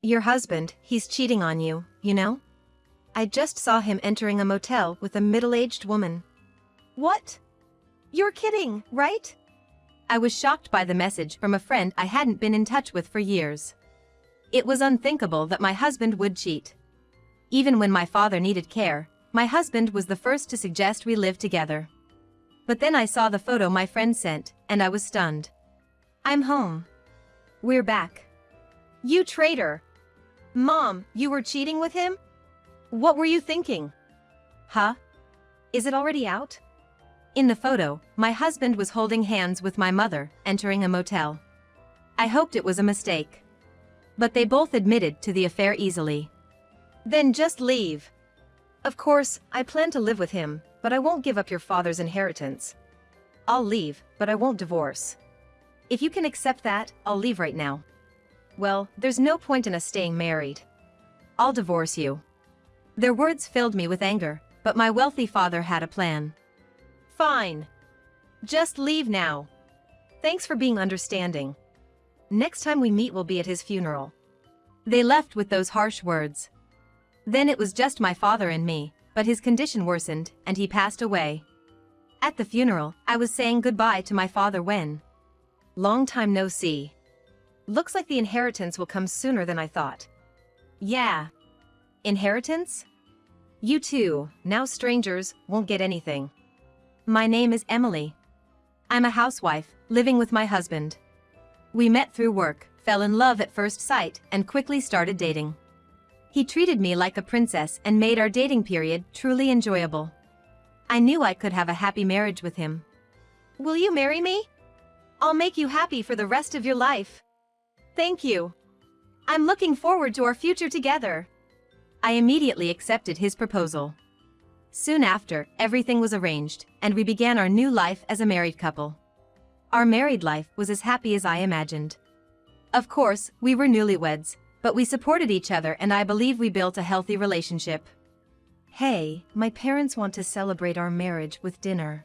Your husband, he's cheating on you, you know? I just saw him entering a motel with a middle-aged woman. What? You're kidding, right? I was shocked by the message from a friend I hadn't been in touch with for years. It was unthinkable that my husband would cheat. Even when my father needed care, my husband was the first to suggest we live together. But then I saw the photo my friend sent, and I was stunned. I'm home. We're back. You traitor! Mom, you were cheating with him? What were you thinking? Huh? Is it already out? In the photo, my husband was holding hands with my mother, entering a motel. I hoped it was a mistake. But they both admitted to the affair easily. Then just leave. Of course, I plan to live with him, but I won't give up your father's inheritance. I'll leave, but I won't divorce. If you can accept that, I'll leave right now. Well, there's no point in us staying married. I'll divorce you. Their words filled me with anger, but my wealthy father had a plan. Fine. Just leave now. Thanks for being understanding. Next time we meet will be at his funeral. They left with those harsh words. Then it was just my father and me, but his condition worsened, and he passed away. At the funeral, I was saying goodbye to my father when... Long time no see. Looks like the inheritance will come sooner than I thought. Yeah. Inheritance? You too, now strangers, won't get anything. My name is Emily. I'm a housewife, living with my husband. We met through work, fell in love at first sight, and quickly started dating. He treated me like a princess and made our dating period truly enjoyable. I knew I could have a happy marriage with him. Will you marry me? I'll make you happy for the rest of your life. Thank you. I'm looking forward to our future together. I immediately accepted his proposal. Soon after, everything was arranged, and we began our new life as a married couple. Our married life was as happy as I imagined. Of course, we were newlyweds, but we supported each other and I believe we built a healthy relationship. Hey, my parents want to celebrate our marriage with dinner.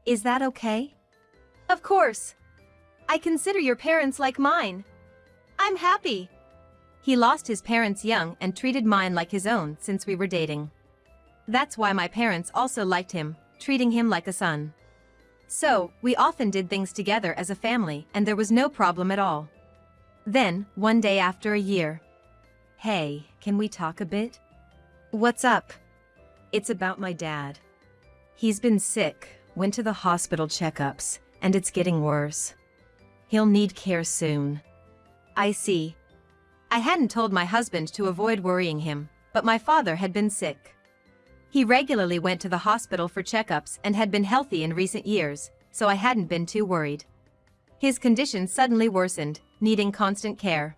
Is that okay? Of course. I consider your parents like mine. I'm happy. He lost his parents young and treated mine like his own since we were dating. That's why my parents also liked him, treating him like a son. So, we often did things together as a family and there was no problem at all. Then, one day after a year. Hey, can we talk a bit? What's up? It's about my dad. He's been sick, went to the hospital checkups, and it's getting worse. He'll need care soon. I see. I hadn't told my husband to avoid worrying him, but my father had been sick. He regularly went to the hospital for checkups and had been healthy in recent years, so I hadn't been too worried. His condition suddenly worsened, needing constant care.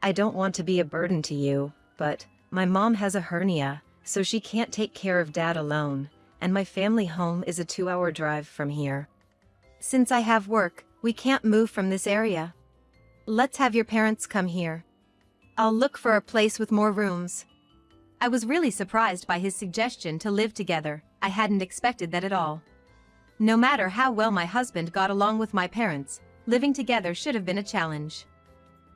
I don't want to be a burden to you, but my mom has a hernia, so she can't take care of Dad alone, and my family home is a 2-hour drive from here. Since I have work, we can't move from this area. Let's have your parents come here. I'll look for a place with more rooms. I was really surprised by his suggestion to live together. I hadn't expected that at all. No matter how well my husband got along with my parents, living together should have been a challenge.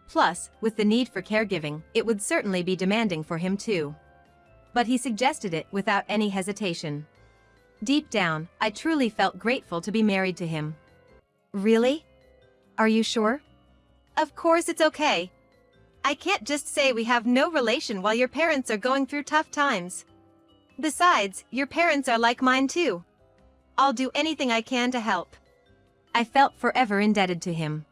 Plus, with the need for caregiving, it would certainly be demanding for him too. But he suggested it without any hesitation. Deep down, I truly felt grateful to be married to him. Really? Are you sure? Of course it's okay. I can't just say we have no relation while your parents are going through tough times. Besides, your parents are like mine too. I'll do anything I can to help. I felt forever indebted to him.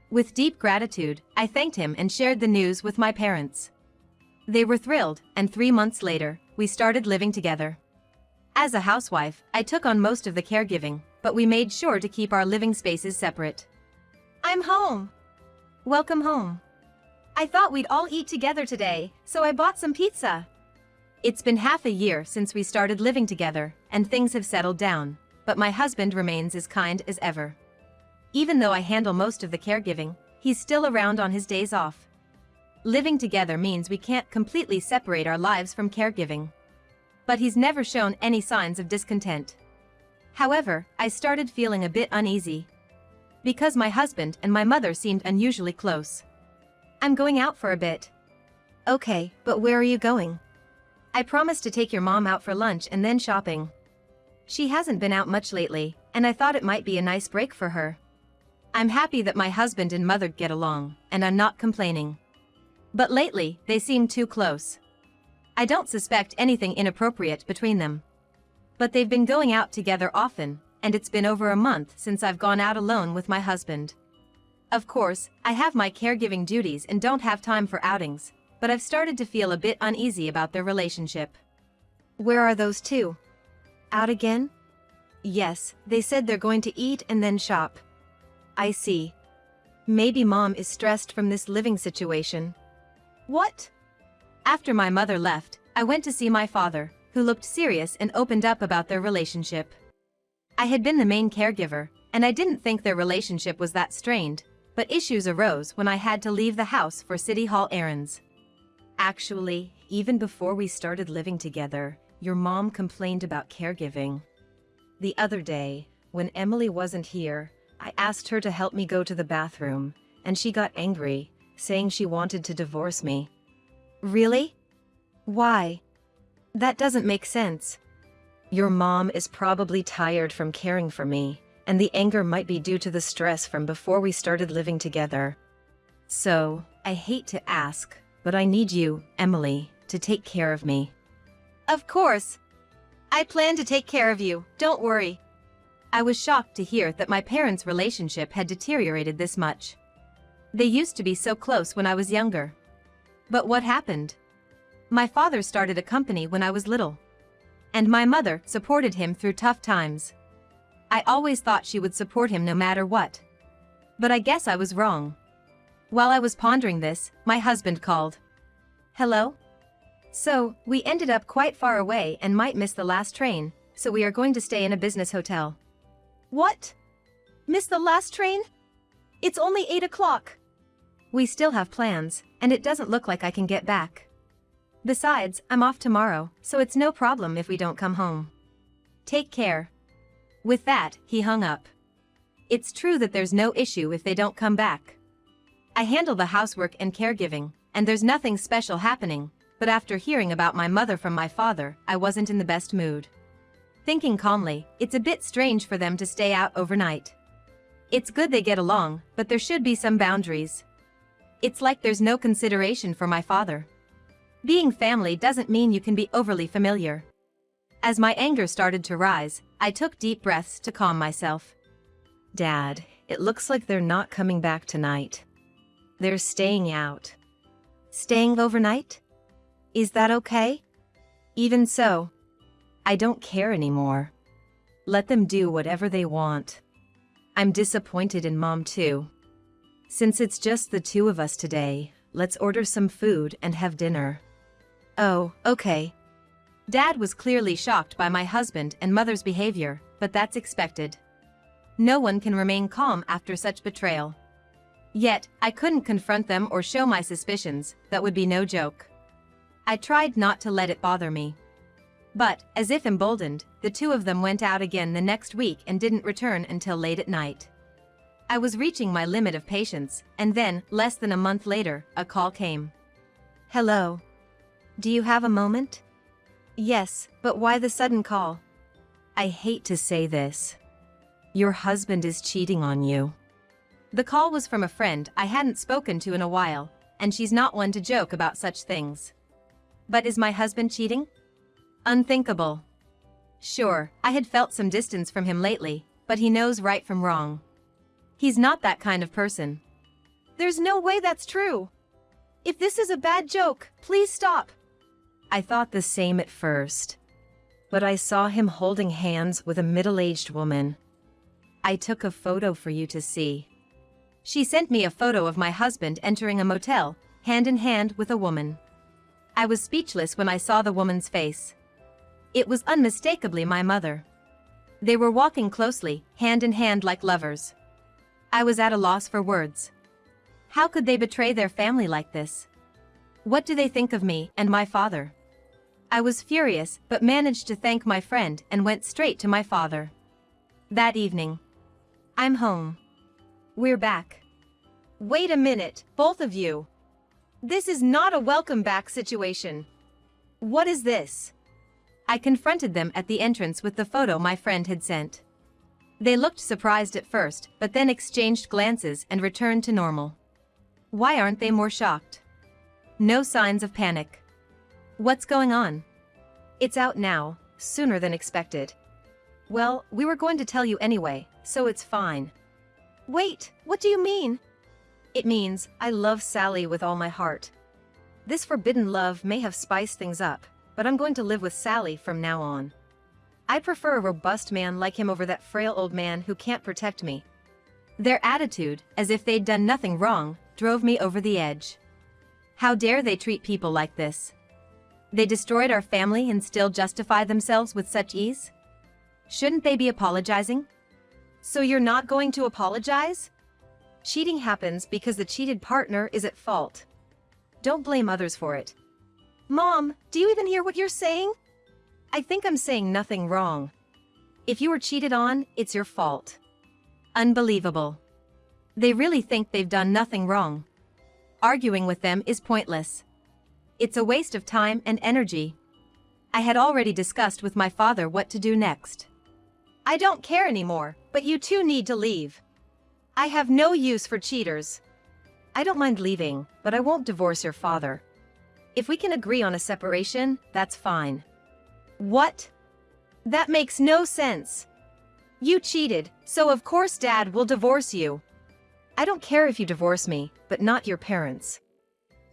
With deep gratitude, I thanked him and shared the news with my parents. They were thrilled, and 3 months later, we started living together. As a housewife, I took on most of the caregiving, but we made sure to keep our living spaces separate. I'm home. Welcome home. I thought we'd all eat together today, so I bought some pizza. It's been half a year since we started living together, and things have settled down, but my husband remains as kind as ever. Even though I handle most of the caregiving, he's still around on his days off. Living together means we can't completely separate our lives from caregiving. But he's never shown any signs of discontent. However, I started feeling a bit uneasy. Because my husband and my mother seemed unusually close. I'm going out for a bit. Okay, but where are you going? I promised to take your mom out for lunch and then shopping. She hasn't been out much lately, and I thought it might be a nice break for her. I'm happy that my husband and mother get along, and I'm not complaining. But lately, they seem too close. I don't suspect anything inappropriate between them. But they've been going out together often, and it's been over a month since I've gone out alone with my husband. Of course, I have my caregiving duties and don't have time for outings, but I've started to feel a bit uneasy about their relationship. Where are those two? Out again? Yes, they said they're going to eat and then shop. I see. Maybe Mom is stressed from this living situation. What? After my mother left, I went to see my father, who looked serious and opened up about their relationship. I had been the main caregiver, and I didn't think their relationship was that strained, but issues arose when I had to leave the house for City Hall errands. Actually, even before we started living together, your mom complained about caregiving. The other day, when Emily wasn't here, I asked her to help me go to the bathroom, and she got angry, saying she wanted to divorce me. Really? Why? That doesn't make sense. Your mom is probably tired from caring for me, and the anger might be due to the stress from before we started living together. So, I hate to ask, but I need you, Emily, to take care of me. Of course. I plan to take care of you, don't worry. I was shocked to hear that my parents' relationship had deteriorated this much. They used to be so close when I was younger. But what happened? My father started a company when I was little. And my mother supported him through tough times. I always thought she would support him no matter what. But I guess I was wrong. While I was pondering this, my husband called. Hello? So, we ended up quite far away and might miss the last train, so we are going to stay in a business hotel. What? Miss the last train? It's only 8 o'clock. We still have plans, and it doesn't look like I can get back. Besides, I'm off tomorrow, so it's no problem if we don't come home. Take care. With that, he hung up. It's true that there's no issue if they don't come back. I handle the housework and caregiving, and there's nothing special happening, but after hearing about my mother from my father, I wasn't in the best mood. Thinking calmly, it's a bit strange for them to stay out overnight. It's good they get along, but there should be some boundaries. It's like there's no consideration for my father. Being family doesn't mean you can be overly familiar. As my anger started to rise, I took deep breaths to calm myself. Dad, it looks like they're not coming back tonight. They're staying out. Staying overnight? Is that okay? Even so, I don't care anymore. Let them do whatever they want. I'm disappointed in Mom too. Since it's just the two of us today, let's order some food and have dinner. Oh, okay. Dad was clearly shocked by my husband and mother's behavior, but that's expected. No one can remain calm after such betrayal. Yet, I couldn't confront them or show my suspicions, that would be no joke. I tried not to let it bother me. But, as if emboldened, the two of them went out again the next week and didn't return until late at night. I was reaching my limit of patience, and then, less than a month later, a call came. Hello. Do you have a moment? Yes, but why the sudden call? I hate to say this. Your husband is cheating on you. The call was from a friend I hadn't spoken to in a while, and she's not one to joke about such things. But is my husband cheating? Unthinkable. Sure, I had felt some distance from him lately, but he knows right from wrong. He's not that kind of person. There's no way that's true. If this is a bad joke, please stop. I thought the same at first. But I saw him holding hands with a middle-aged woman. I took a photo for you to see. She sent me a photo of my husband entering a motel, hand in hand with a woman. I was speechless when I saw the woman's face. It was unmistakably my mother. They were walking closely, hand in hand like lovers. I was at a loss for words. How could they betray their family like this? What do they think of me and my father? I was furious, but managed to thank my friend and went straight to my father. That evening. I'm home. We're back. Wait a minute, both of you. This is not a welcome back situation. What is this? I confronted them at the entrance with the photo my friend had sent. They looked surprised at first, but then exchanged glances and returned to normal. Why aren't they more shocked? No signs of panic. What's going on? It's out now, sooner than expected. Well, we were going to tell you anyway, so it's fine. Wait, what do you mean? It means I love Sally with all my heart. This forbidden love may have spiced things up, but I'm going to live with Sally from now on. I prefer a robust man like him over that frail old man who can't protect me. Their attitude, as if they'd done nothing wrong, drove me over the edge. How dare they treat people like this? They destroyed our family and still justify themselves with such ease? Shouldn't they be apologizing? So you're not going to apologize? Cheating happens because the cheated partner is at fault. Don't blame others for it. Mom, do you even hear what you're saying? I think I'm saying nothing wrong. If you were cheated on, it's your fault. Unbelievable. They really think they've done nothing wrong. Arguing with them is pointless. It's a waste of time and energy. I had already discussed with my father what to do next. I don't care anymore, but you two need to leave. I have no use for cheaters. I don't mind leaving, but I won't divorce your father. If we can agree on a separation, that's fine. What? That makes no sense. You cheated, so of course Dad will divorce you. I don't care if you divorce me, but not your parents.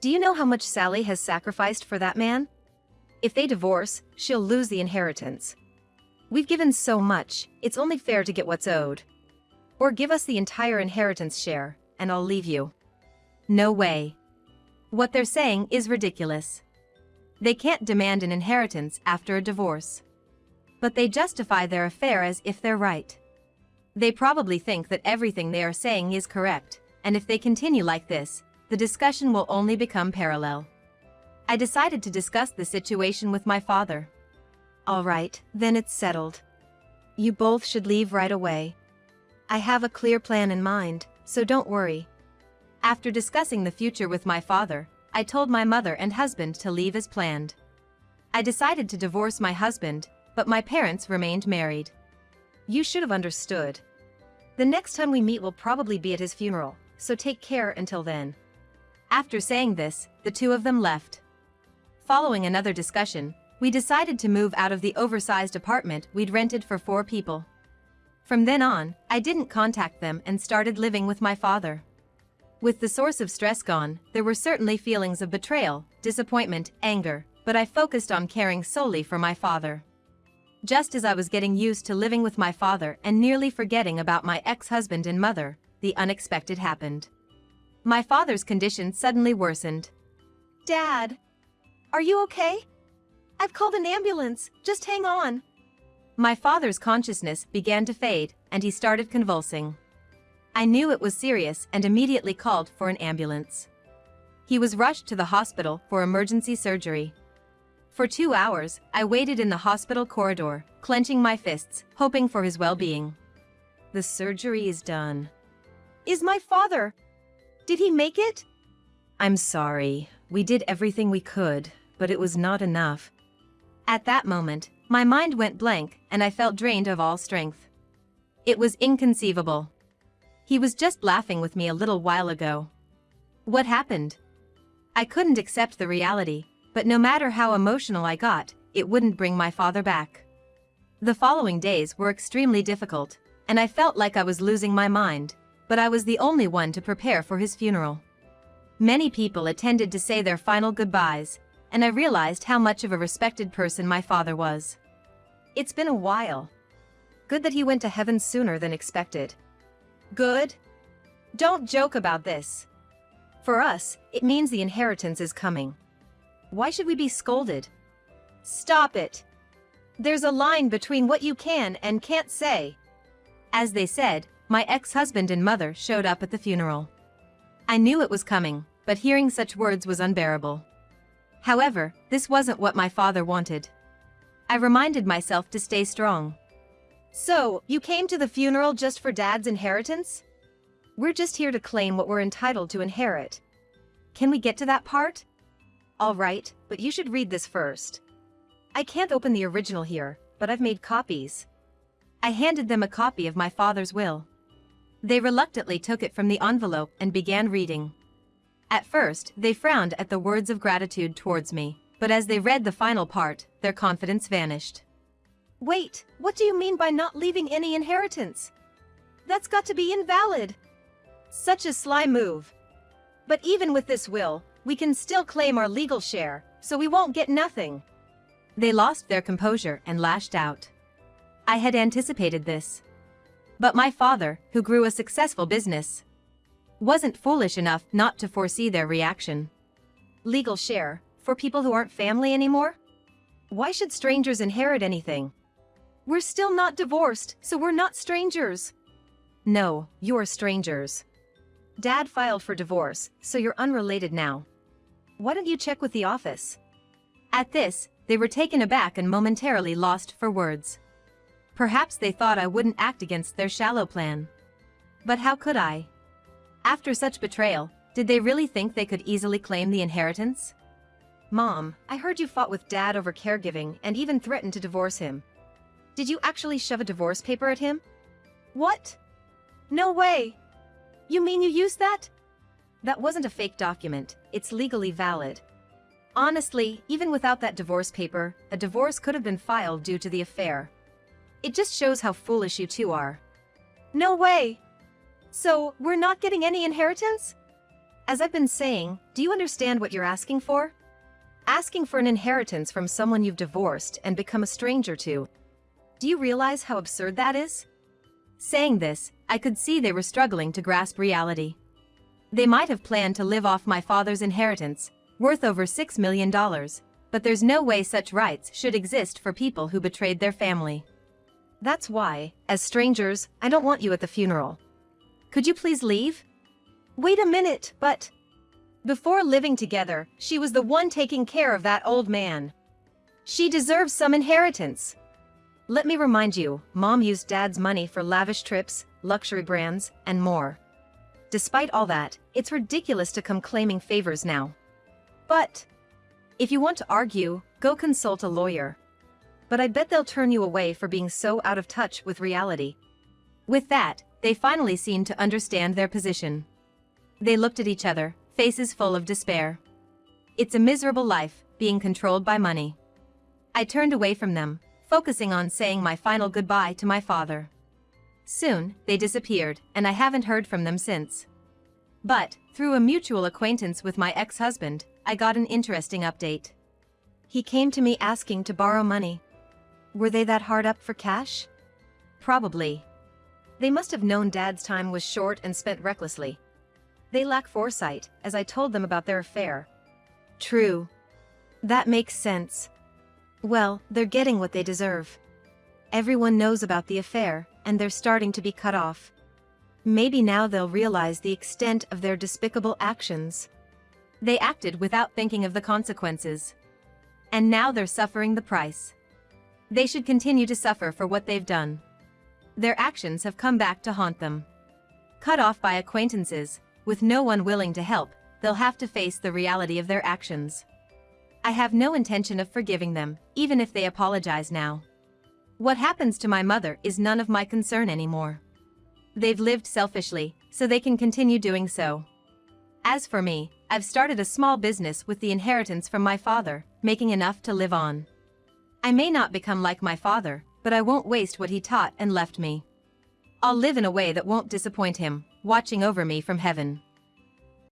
Do you know how much Sally has sacrificed for that man? If they divorce, she'll lose the inheritance. We've given so much, it's only fair to get what's owed. Or give us the entire inheritance share, and I'll leave you. No way. What they're saying is ridiculous. They can't demand an inheritance after a divorce. But they justify their affair as if they're right. They probably think that everything they are saying is correct, and if they continue like this, the discussion will only become parallel. I decided to discuss the situation with my father. All right, then it's settled. You both should leave right away. I have a clear plan in mind, so don't worry. After discussing the future with my father, I told my mother and husband to leave as planned. I decided to divorce my husband, but my parents remained married. You should have understood. The next time we meet will probably be at his funeral, so take care until then. After saying this, the two of them left. Following another discussion, we decided to move out of the oversized apartment we'd rented for 4 people. From then on, I didn't contact them and started living with my father. With the source of stress gone, there were certainly feelings of betrayal, disappointment, anger, but I focused on caring solely for my father. Just as I was getting used to living with my father and nearly forgetting about my ex-husband and mother, the unexpected happened. My father's condition suddenly worsened. Dad, are you okay? I've called an ambulance, just hang on. My father's consciousness began to fade, and he started convulsing. I knew it was serious and immediately called for an ambulance. He was rushed to the hospital for emergency surgery. For 2 hours, I waited in the hospital corridor, clenching my fists, hoping for his well-being. The surgery is done. Is my father? Did he make it? I'm sorry. We did everything we could, but it was not enough. At that moment, my mind went blank and I felt drained of all strength. It was inconceivable. He was just laughing with me a little while ago. What happened? I couldn't accept the reality, but no matter how emotional I got, it wouldn't bring my father back. The following days were extremely difficult, and I felt like I was losing my mind, but I was the only one to prepare for his funeral. Many people attended to say their final goodbyes, and I realized how much of a respected person my father was. It's been a while. Good that he went to heaven sooner than expected. Good? Don't joke about this. For us, it means the inheritance is coming. Why should we be scolded? Stop it. There's a line between what you can and can't say. As they said, my ex-husband and mother showed up at the funeral. I knew it was coming, but hearing such words was unbearable. However, this wasn't what my father wanted. I reminded myself to stay strong. So, you came to the funeral just for Dad's inheritance? We're just here to claim what we're entitled to inherit. Can we get to that part? All right, but you should read this first. I can't open the original here, but I've made copies. I handed them a copy of my father's will. They reluctantly took it from the envelope and began reading. At first, they frowned at the words of gratitude towards me, but as they read the final part, their confidence vanished. Wait, what do you mean by not leaving any inheritance? That's got to be invalid. Such a sly move. But even with this will, we can still claim our legal share, so we won't get nothing. They lost their composure and lashed out. I had anticipated this. But my father, who grew a successful business, wasn't foolish enough not to foresee their reaction. Legal share, for people who aren't family anymore? Why should strangers inherit anything? We're still not divorced, so we're not strangers. No, you're strangers. Dad filed for divorce, so you're unrelated now. Why don't you check with the office? At this, they were taken aback and momentarily lost for words. Perhaps they thought I wouldn't act against their shallow plan. But how could I? After such betrayal, did they really think they could easily claim the inheritance? Mom, I heard you fought with Dad over caregiving and even threatened to divorce him. Did you actually shove a divorce paper at him? What? No way! You mean you used that? That wasn't a fake document, it's legally valid. Honestly, even without that divorce paper, a divorce could have been filed due to the affair. It just shows how foolish you two are. No way! So, we're not getting any inheritance? As I've been saying, do you understand what you're asking for? Asking for an inheritance from someone you've divorced and become a stranger to. Do you realize how absurd that is? Saying this, I could see they were struggling to grasp reality. They might have planned to live off my father's inheritance, worth over $6 million, but there's no way such rights should exist for people who betrayed their family. That's why, as strangers, I don't want you at the funeral. Could you please leave? Wait a minute, but... Before living together, she was the one taking care of that old man. She deserves some inheritance. Let me remind you, Mom used Dad's money for lavish trips, luxury brands, and more. Despite all that, it's ridiculous to come claiming favors now. But, if you want to argue, go consult a lawyer. But I bet they'll turn you away for being so out of touch with reality. With that, they finally seemed to understand their position. They looked at each other, faces full of despair. It's a miserable life, being controlled by money. I turned away from them, focusing on saying my final goodbye to my father. Soon, they disappeared, and I haven't heard from them since. But, through a mutual acquaintance with my ex-husband, I got an interesting update. He came to me asking to borrow money. Were they that hard up for cash? Probably. They must have known Dad's time was short and spent recklessly. They lack foresight, as I told them about their affair. True. That makes sense. Well, they're getting what they deserve. Everyone knows about the affair, and they're starting to be cut off. Maybe now they'll realize the extent of their despicable actions. They acted without thinking of the consequences. And now they're suffering the price. They should continue to suffer for what they've done. Their actions have come back to haunt them. Cut off by acquaintances, with no one willing to help, they'll have to face the reality of their actions. I have no intention of forgiving them, even if they apologize now. What happens to my mother is none of my concern anymore. They've lived selfishly, so they can continue doing so. As for me, I've started a small business with the inheritance from my father, making enough to live on. I may not become like my father, but I won't waste what he taught and left me. I'll live in a way that won't disappoint him, watching over me from heaven.